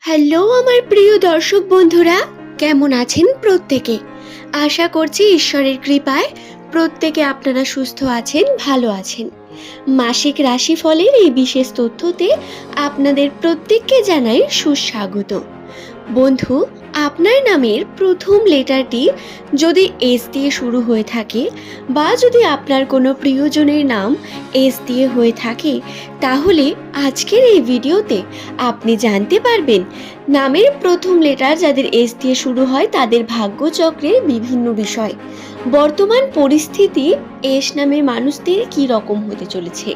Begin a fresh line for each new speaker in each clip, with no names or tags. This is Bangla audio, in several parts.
হ্যালো আমার প্রিয় দর্শক বন্ধুরা, কেমন আছেন প্রত্যেকে? আশা করছি ঈশ্বরের কৃপায় প্রত্যেকে আপনারা সুস্থ আছেন, ভালো আছেন। মাসিক রাশিফলের এই বিশেষ তথ্যতে আপনাদের প্রত্যেককে জানাই সুস্বাগত। বন্ধু, আপনার নামের প্রথম লেটারটি যদি এস দিয়ে শুরু হয়ে থাকে বা যদি আপনার কোনো প্রিয়জনের নাম এস দিয়ে হয়ে থাকে, তাহলে আজকের এই ভিডিওতে আপনি জানতে পারবেন নামের প্রথম লেটার যাদের এস দিয়ে শুরু হয় তাদের ভাগ্যচক্রের বিভিন্ন বিষয়। বর্তমান পরিস্থিতি এস নামের মানুষদের কী রকম হতে চলেছে,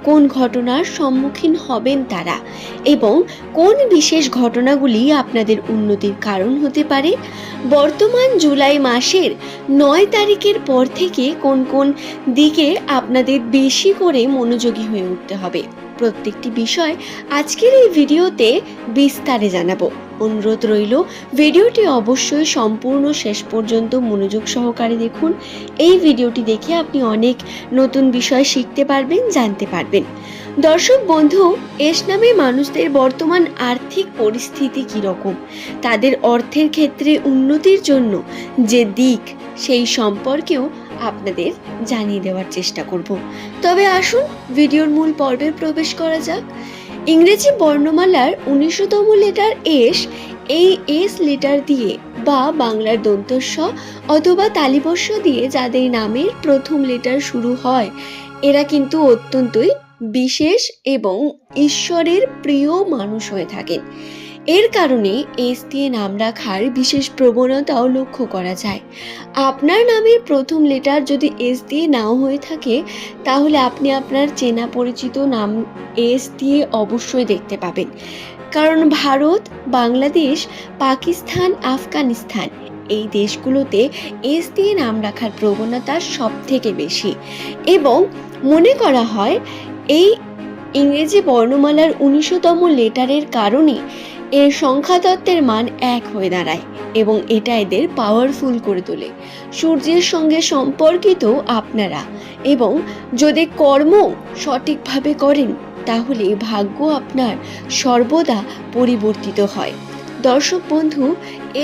কোন ঘটনার সম্মুখীন হবেন তারা, এবং কোন বিশেষ ঘটনাগুলি আপনাদের উন্নতির কারণ হতে পারে। বর্তমান জুলাই মাসের 9 তারিখের পর থেকে কোন কোন দিকে আপনাদের বেশি করে মনোযোগী হয়ে উঠতে হবে, প্রত্যেকটি বিষয় আজকের এই ভিডিওতে বিস্তারে জানাবো। অনুরোধ রইল ভিডিওটি অবশ্যই সম্পূর্ণ শেষ পর্যন্ত মনোযোগ সহকারে দেখুন। এই ভিডিওটি দেখে আপনি অনেক নতুন বিষয় শিখতে পারবেন, জানতে পারবেন। দর্শক বন্ধু, এস নামে মানুষদের বর্তমান আর্থিক পরিস্থিতি কীরকম, তাদের অর্থের ক্ষেত্রে উন্নতির জন্য যে দিক, সেই সম্পর্কেও আপনাদের জানিয়ে দেওয়ার চেষ্টা করব। তবে আসুন ভিডিওর মূল পর্বে প্রবেশ করা যাক। ইংরেজি বর্ণমালার 19তম লেটার এস, এই এস লেটার দিয়ে বা বাংলার দন্তস্ব অথবা তালিবস্য দিয়ে যাদের নামের প্রথম লেটার শুরু হয়, এরা কিন্তু অত্যন্তই বিশেষ এবং ঈশ্বরের প্রিয় মানুষ হয়ে থাকেন। এর কারণে এস দিয়ে নাম রাখার বিশেষ প্রবণতাও লক্ষ্য করা যায়। আপনার নামের প্রথম লেটার যদি এস দিয়ে নাও হয়ে থাকে, তাহলে আপনি আপনার চেনা পরিচিত নাম এস দিয়ে অবশ্যই দেখতে পাবেন। কারণ ভারত, বাংলাদেশ, পাকিস্তান, আফগানিস্তান এই দেশগুলোতে এস দিয়ে নাম রাখার প্রবণতা সব থেকে বেশি, এবং মনে করা হয় এই ইংরেজি বর্ণমালার 19তম লেটারের কারণে এর সংখ্যাতত্ত্বের মান 1 হয়ে দাঁড়ায় এবং এটা এদের পাওয়ারফুল করে তোলে। সূর্যের সঙ্গে সম্পর্কিত আপনারা এবং যদি কর্ম সঠিকভাবে করেন, তাহলে ভাগ্য আপনার সর্বদা পরিবর্তিত হয়। দর্শক বন্ধু,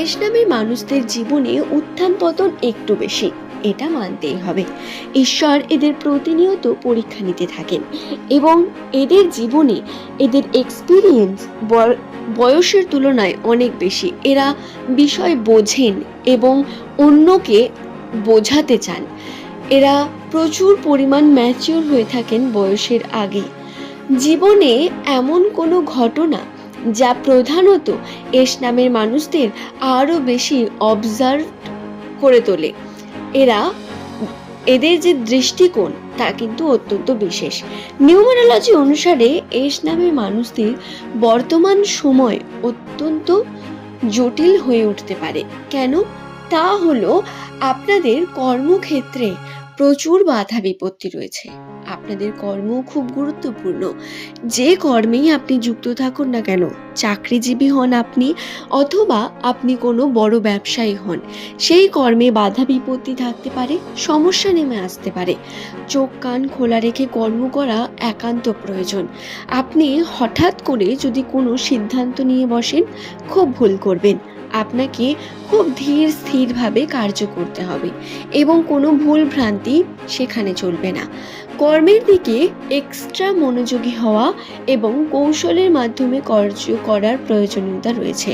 এস নামের মানুষদের জীবনে উত্থান পতন একটু বেশি, এটা মানতেই হবে। ঈশ্বর এদের প্রতিনিয়ত পরীক্ষা নিতে থাকেন এবং এদের জীবনে এদের এক্সপিরিয়েন্স বয়সের তুলনায় অনেক বেশি। এরা বিষয় বোঝেন এবং অন্যকে বোঝাতে চান। এরা প্রচুর পরিমাণ ম্যাচিওর হয়ে থাকেন বয়সের আগে। জীবনে এমন কোনো ঘটনা যা প্রধানত এস নামের মানুষদের আরও বেশি অবজার্ভ করে তোলে। এদের যে দৃষ্টিকোণ তা কিন্তু অত্যন্ত বিশেষ। নিউমারোলজি অনুসারে এস নামের মানুষদের বর্তমান সময় অত্যন্ত জটিল হয়ে উঠতে পারে। কেন? তা হলো আপনাদের কর্মক্ষেত্রে প্রচুর বাধা বিপত্তি রয়েছে। আপনাদের কর্ম খুব গুরুত্বপূর্ণ। যে কর্মেই আপনি যুক্ত থাকুন না কেন, চাকরিজীবী হন আপনি অথবা আপনি কোনো বড় ব্যবসায়ী হন, সেই কর্মে বাধা বিপত্তি থাকতে পারে, সমস্যা নেমে আসতে পারে। চোখ কান খোলা রেখে কর্ম করা একান্ত প্রয়োজন। আপনি হঠাৎ করে যদি কোনো সিদ্ধান্ত নিয়ে বসেন, খুব ভুল করবেন। আপনাকে খুব ধীর স্থিরভাবে কার্য করতে হবে এবং কোনো ভুল ভ্রান্তি সেখানে চলবে না। কর্মের দিকে এক্সট্রা মনোযোগী হওয়া এবং কৌশলের মাধ্যমে কার্য করার প্রয়োজনীয়তা রয়েছে।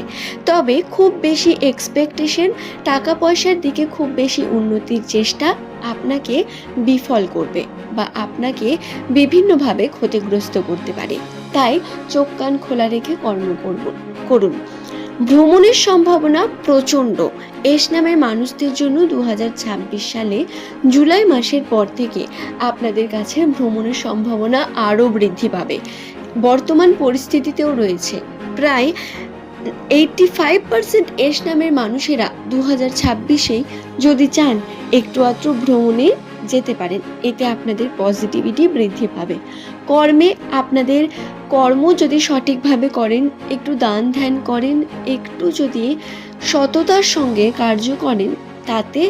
তবে খুব বেশি এক্সপেকটেশন, টাকা পয়সার দিকে খুব বেশি উন্নতির চেষ্টা আপনাকে বিফল করবে বা আপনাকে বিভিন্নভাবে ক্ষতিগ্রস্ত করতে পারে। তাই চোখ কান খোলা রেখে কর্ম করুন। ভ্রমণের সম্ভাবনা প্রচণ্ড। এস নামের মানুষদের জন্য 2026 সালে জুলাই মাসের পর থেকে আপনাদের কাছে ভ্রমণের সম্ভাবনা আরও বৃদ্ধি পাবে। বর্তমান পরিস্থিতিতেও রয়েছে। প্রায় 85% এস নামের মানুষেরা 2026-এই যদি চান একটু আধটু ভ্রমণে যেতে পারেন। এতে আপনাদের পজিটিভিটি বৃদ্ধি পাবে। কর্মে আপনাদের কর্ম যদি সঠিকভাবে করেন, একটু দান ধ্যান করেন, একটু যদি সততার সঙ্গে কার্য করেন, তাতে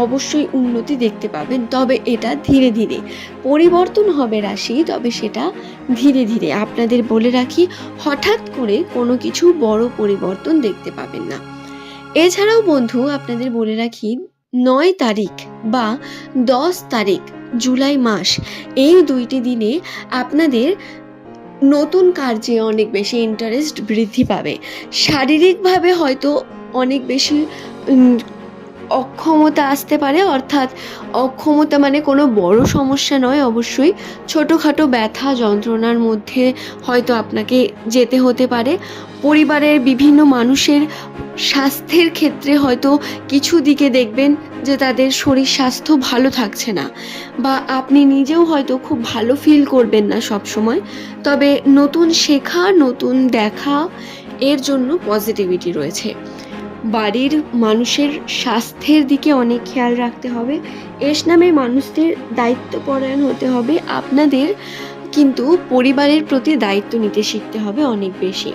অবশ্যই উন্নতি দেখতে পাবেন, তবে এটা ধীরে ধীরে পরিবর্তন হবে রাশি, তবে সেটা ধীরে ধীরে। আপনাদের বলে রাখি, হঠাৎ করে কোনো কিছু বড় পরিবর্তন দেখতে পাবেন না। এছাড়াও বন্ধু আপনাদের বলে রাখি, 9 তারিখ বা 10 তারিখ জুলাই মাস, এই 2টি দিনে আপনাদের নতুন কার্যে অনেক বেশি ইন্টারেস্ট বৃদ্ধি পাবে। শারীরিকভাবে হয়তো অনেক বেশি অক্ষমতা আসতে পারে, অর্থাৎ অক্ষমতা মানে কোনো বড় সমস্যা নয়, অবশ্যই ছোটোখাটো ব্যথা যন্ত্রণার মধ্যে হয়তো আপনাকে যেতে হতে পারে। পরিবারের বিভিন্ন মানুষের স্বাস্থ্যের ক্ষেত্রে হয়তো কিছু দিকে দেখবেন যে তাদের শরীর স্বাস্থ্য ভালো থাকছে না, বা আপনি নিজেও হয়তো খুব ভালো ফিল করবেন না সব সময়। তবে নতুন শেখা, নতুন দেখা, এর জন্য পজিটিভিটি রয়েছে। বাড়ির মানুষের স্বাস্থ্যের দিকে অনেক খেয়াল রাখতে হবে। এস নামে মানুষদের দায়িত্বপরায়ণ হতে হবে। আপনাদের কিন্তু পরিবারের প্রতি দায়িত্ব নিতে শিখতে হবে অনেক বেশি।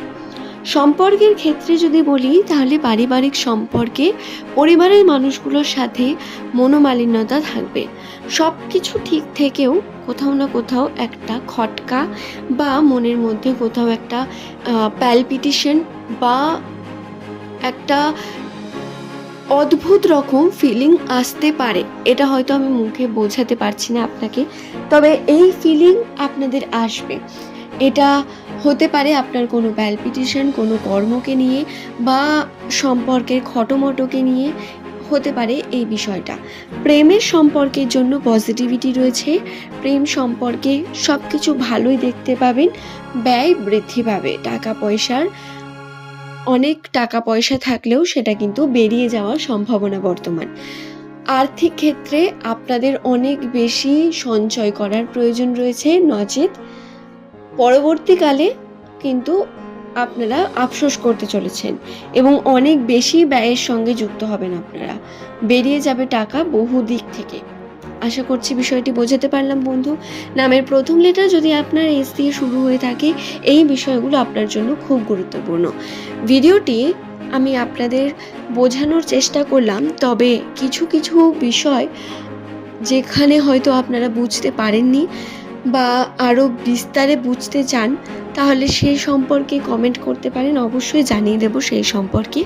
সম্পর্কের ক্ষেত্রে যদি বলি, তাহলে পারিবারিক সম্পর্কে পরিবারের মানুষগুলোর সাথে মনোমালিন্যতা থাকবে। সব কিছু ঠিক থেকেও কোথাও না কোথাও একটা খটকা বা মনের মধ্যে কোথাও একটা প্যালপিটেশন বা একটা অদ্ভুত রকম ফিলিং আসতে পারে। এটা হয়তো আমি মুখে বোঝাতে পারছি না আপনাকে, তবে এই ফিলিং আপনাদের আসবে। এটা হতে পারে আপনার কোনো প্যালপিটেশন, কোনো কর্মকে নিয়ে বা সম্পর্কের খটোমটোকে নিয়ে হতে পারে এই বিষয়টা। প্রেমের সম্পর্কের জন্য পজিটিভিটি রয়েছে। প্রেম সম্পর্কে সব কিছু ভালোই দেখতে পাবেন। ব্যয় বৃদ্ধি পাবে। অনেক টাকা পয়সা থাকলেও সেটা কিন্তু বেরিয়ে যাওয়ার সম্ভাবনা বর্তমান। আর্থিক ক্ষেত্রে আপনাদের অনেক বেশি সঞ্চয় করার প্রয়োজন রয়েছে, নচেত পরবর্তীকালে কিন্তু আপনারা আফসোস করতে চলেছেন এবং অনেক বেশি ব্যয়ের সঙ্গে যুক্ত হবেন। আপনারা বেরিয়ে যাবে টাকা বহু দিক থেকে। আশা করছি বিষয়টি বোঝাতে পারলাম বন্ধু। নামের প্রথম লেটার যদি আপনার এস দিয়ে শুরু হয়ে থাকে, এই বিষয়গুলো আপনার জন্য খুব গুরুত্বপূর্ণ। ভিডিওটি আমি আপনাদের বোঝানোর চেষ্টা করলাম, তবে কিছু কিছু বিষয় যেখানে হয়তো আপনারা বুঝতে পারেননি বা আরও বিস্তারে বুঝতে চান, তাহলে সেই সম্পর্কে কমেন্ট করতে পারেন, অবশ্যই জানিয়ে দেব সেই সম্পর্কে।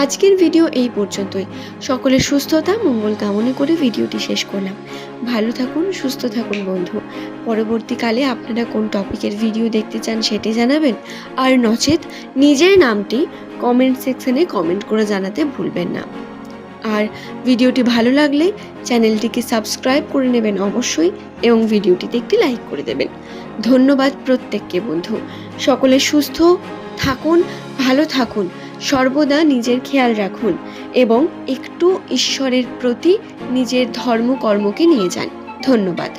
আজকের ভিডিও এই পর্যন্তই। সকলের সুস্থতা মঙ্গল কামনা করে ভিডিওটি শেষ করলাম। ভালো থাকুন, সুস্থ থাকুন বন্ধু। পরবর্তীকালে আপনারা কোন টপিকের ভিডিও দেখতে চান সেটি জানাবেন, আর নচেত নিজের নামটি কমেন্ট সেকশনে কমেন্ট করে জানাতে ভুলবেন না। আর ভিডিওটি ভালো লাগলে চ্যানেলটিকে সাবস্ক্রাইব করে নেবেন অবশ্যই, এবং ভিডিওটিতে একটি লাইক করে দেবেন। ধন্যবাদ প্রত্যেককে বন্ধু। সকলে সুস্থ থাকুন, ভালো থাকুন, সর্বদা নিজের খেয়াল রাখুন এবং একটু ঈশ্বরের প্রতি নিজের ধর্মকর্মকে নিয়ে যান। ধন্যবাদ।